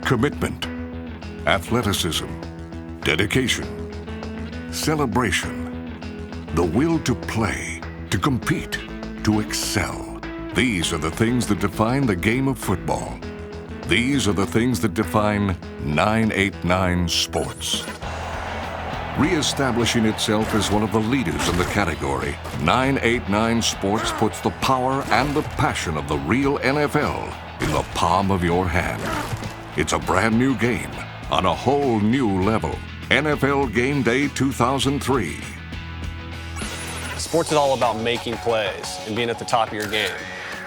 Commitment, athleticism, dedication, celebration, the will to play, to compete, to excel. These are the things that define the game of football. These are the things that define 989 Sports. Re-establishing itself as one of the leaders in the category, 989 Sports puts the power and the passion of the real NFL in the palm of your hand. It's a brand new game on a whole new level. NFL Game Day 2003. Sports is all about making plays and being at the top of your game.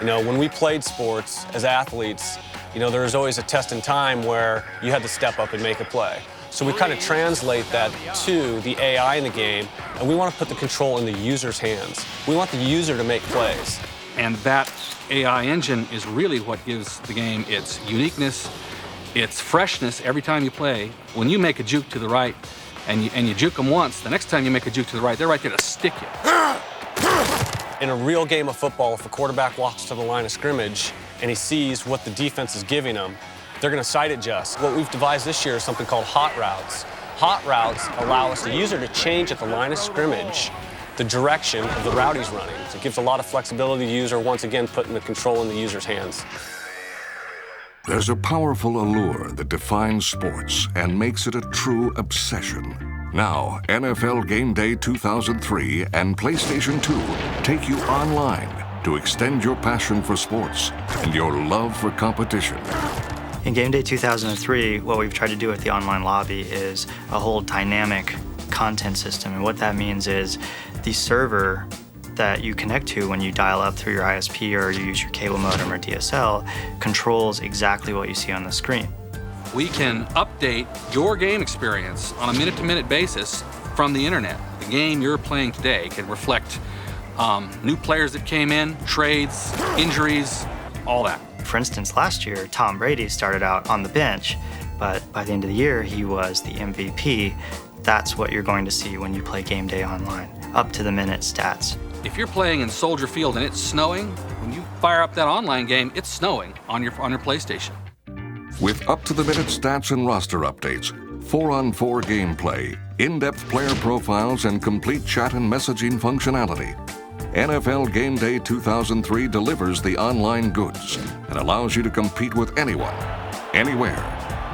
You know, when we played sports as athletes, you know, there was always a test in time where you had to step up and make a play. So we kind of translate that to the AI in the game, and we want to put the control in the user's hands. We want the user to make plays. And that AI engine is really what gives the game its uniqueness, its freshness every time you play. When you make a juke to the right and you juke them once, the next time you make a juke to the right, they're right there to stick you. In a real game of football, if a quarterback walks to the line of scrimmage and he sees what the defense is giving him, they're going to sight adjust. What we've devised this year is something called hot routes. Hot routes allow us, the user, to change at the line of scrimmage the direction of the route he's running. So it gives a lot of flexibility to the user, once again putting the control in the user's hands. There's a powerful allure that defines sports and makes it a true obsession. Now, NFL Game Day 2003 and PlayStation 2 take you online to extend your passion for sports and your love for competition. In Game Day 2003, what we've tried to do with the online lobby is a whole dynamic content system. And what that means is the server that you connect to when you dial up through your ISP or you use your cable modem or DSL controls exactly what you see on the screen. We can update your game experience on a minute-to-minute basis from the internet. The game you're playing today can reflect new players that came in, trades, injuries, all that. For instance, last year, Tom Brady started out on the bench, but by the end of the year, he was the MVP. That's what you're going to see when you play Game Day online, up-to-the-minute stats. If you're playing in Soldier Field and it's snowing, when you fire up that online game, it's snowing on your PlayStation. With up-to-the-minute stats and roster updates, 4-on-4 gameplay, in-depth player profiles, and complete chat and messaging functionality, NFL Game Day 2003 delivers the online goods and allows you to compete with anyone, anywhere,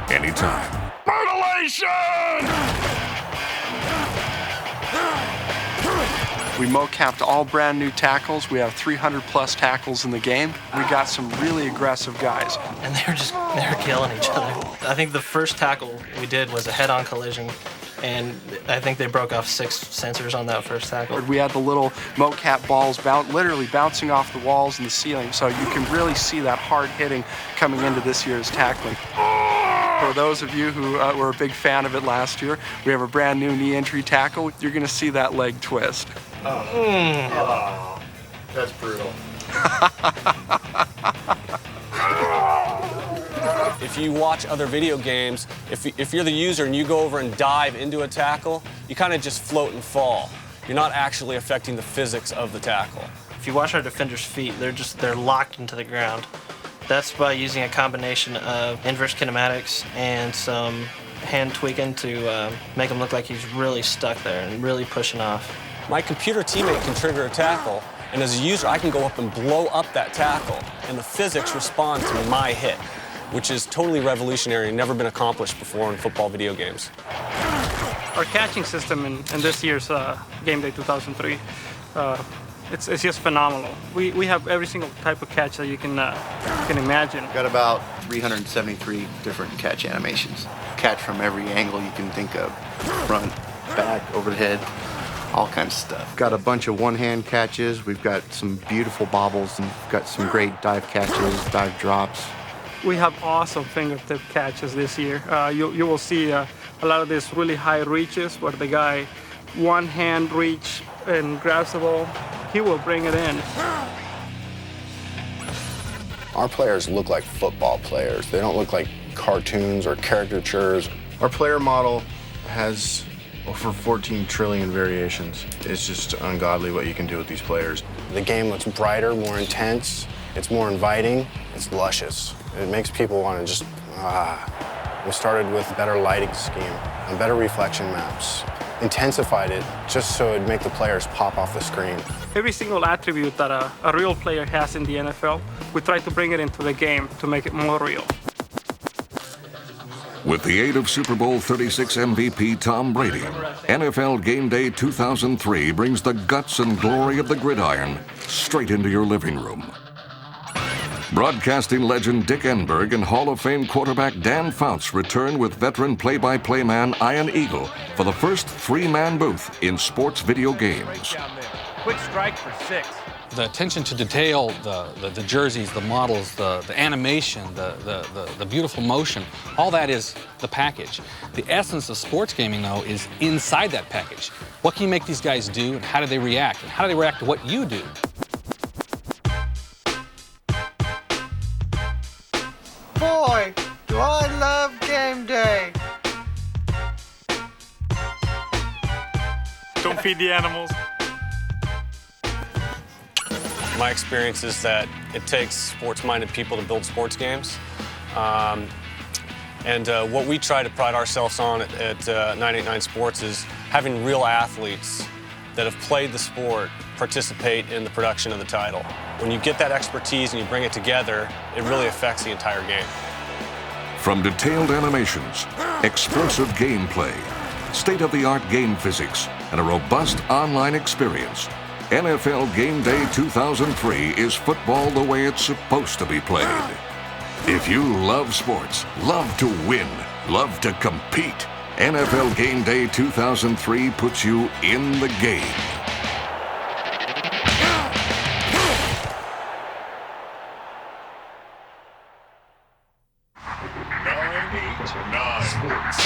anytime. Mutilation! We mocapped all brand new tackles. We have 300 plus tackles in the game. We got some really aggressive guys. And they were killing each other. I think the first tackle we did was a head-on collision, and I think they broke off 6 sensors on that first tackle. We had the little mocap balls literally bouncing off the walls and the ceiling, so you can really see that hard hitting coming into this year's tackling. For those of you who were a big fan of it last year, we have a brand new knee entry tackle. You're going to see that leg twist. Oh, that's brutal. If you watch other video games, if you're the user and you go over and dive into a tackle, you kind of just float and fall. You're not actually affecting the physics of the tackle. If you watch our defenders' feet, they're locked into the ground. That's by using a combination of inverse kinematics and some hand tweaking to make him look like he's really stuck there and really pushing off. My computer teammate can trigger a tackle, and as a user, I can go up and blow up that tackle, and the physics respond to my hit, which is totally revolutionary and never been accomplished before in football video games. Our catching system in this year's Game Day 2003, it's just phenomenal. We have every single type of catch that you can imagine. Got about 373 different catch animations. Catch from every angle you can think of. Front, back, over the head. All kinds of stuff. Got a bunch of one-hand catches. We've got some beautiful bobbles, and we've got some great dive catches, dive drops. We have awesome fingertip catches this year. You will see a lot of these really high reaches where the guy one-hand reach and grabs the ball. He will bring it in. Our players look like football players. They don't look like cartoons or caricatures. Our player model has over 14 trillion variations. It's just ungodly what you can do with these players. The game looks brighter, more intense, It's more inviting, it's luscious. It makes people want to just, We started with better lighting scheme and better reflection maps. Intensified it just so it'd make the players pop off the screen. Every single attribute that a real player has in the NFL, we try to bring it into the game to make it more real. With the aid of Super Bowl 36 MVP Tom Brady, NFL Game Day 2003 brings the guts and glory of the gridiron straight into your living room. Broadcasting legend Dick Enberg and Hall of Fame quarterback Dan Fouts return with veteran play-by-play man Ian Eagle for the first three-man booth in sports video games. Quick strike for 6. The attention to detail, the jerseys, the models, the animation, the beautiful motion, all that is the package. The essence of sports gaming, though, is inside that package. What can you make these guys do, and how do they react? And how do they react to what you do? Boy, do I love Game Day! Don't feed the animals. My experience is that it takes sports-minded people to build sports games. What we try to pride ourselves on at 989 Sports is having real athletes that have played the sport participate in the production of the title. When you get that expertise and you bring it together, it really affects the entire game. From detailed animations, explosive gameplay, state-of-the-art game physics, and a robust online experience, NFL Game Day 2003 is football the way it's supposed to be played. If you love sports, love to win, love to compete, NFL Game Day 2003 puts you in the game. 989 Sports.